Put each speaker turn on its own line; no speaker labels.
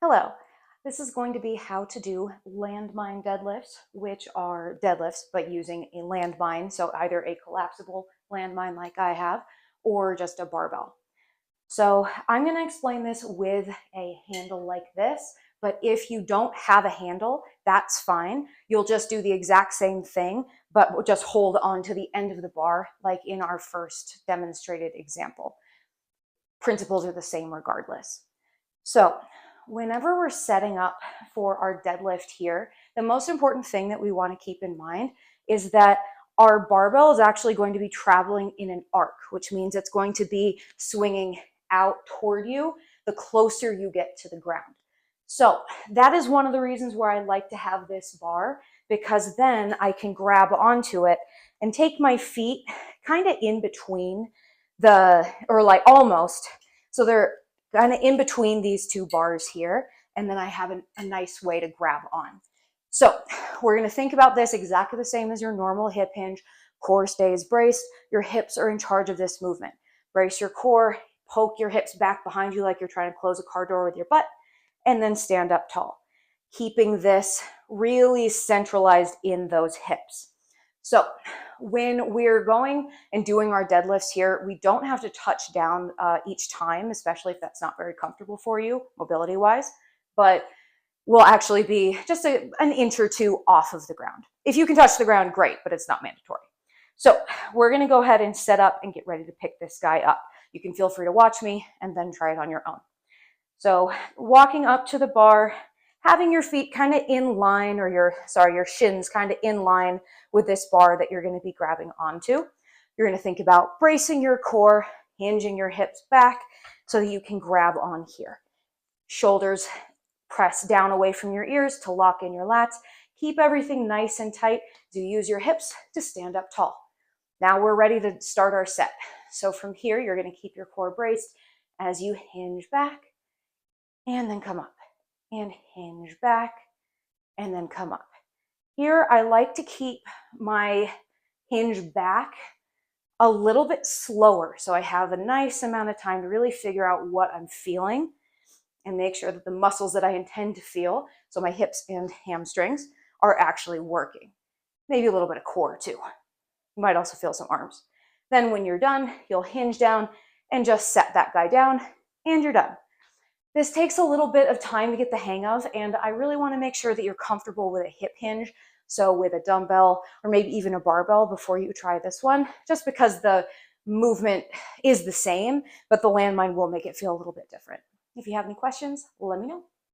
Hello, this is going to be how to do landmine deadlifts, which are deadlifts but using a landmine, so either a collapsible landmine like I have or just a barbell. So I'm going to explain this with a handle like this, but if you don't have a handle, that's fine. You'll just do the exact same thing, but just hold on to the end of the bar like in our first demonstrated example. Principles are the same regardless. So whenever we're setting up for our deadlift here, the most important thing that we want to keep in mind is that our barbell is actually going to be traveling in an arc, which means it's going to be swinging out toward you the closer you get to the ground. So that is one of the reasons where I like to have this bar, because then I can grab onto it and take my feet kind of in between or like almost, so they're kind of in between these two bars here, and then I have a nice way to grab on. So we're going to think about this exactly the same as your normal hip hinge. Core stays braced. Your hips are in charge of this movement. Brace your core, poke your hips back behind you like you're trying to close a car door with your butt, and then stand up tall, keeping this really centralized in those hips. So when we're going and doing our deadlifts here, we don't have to touch down each time, especially if that's not very comfortable for you mobility wise, but we'll actually be just an inch or two off of the ground. If you can touch the ground, great, but it's not mandatory. So we're going to go ahead and set up and get ready to pick this guy up. You can feel free to watch me and then try it on your own. So walking up to the bar, having your feet kind of in line, or your shins kind of in line with this bar that you're going to be grabbing onto. You're going to think about bracing your core, hinging your hips back so that you can grab on here. Shoulders press down away from your ears to lock in your lats. Keep everything nice and tight as you use your hips to stand up tall. Now we're ready to start our set. So from here, you're going to keep your core braced as you hinge back and then come up, and hinge back and then come up. Here, I like to keep my hinge back a little bit slower, so I have a nice amount of time to really figure out what I'm feeling and make sure that the muscles that I intend to feel, so my hips and hamstrings, are actually working. Maybe a little bit of core too. You might also feel some arms. Then when you're done, you'll hinge down and just set that guy down, and you're done. This takes a little bit of time to get the hang of, and I really want to make sure that you're comfortable with a hip hinge, so with a dumbbell or maybe even a barbell before you try this one, just because the movement is the same, but the landmine will make it feel a little bit different. If you have any questions, let me know.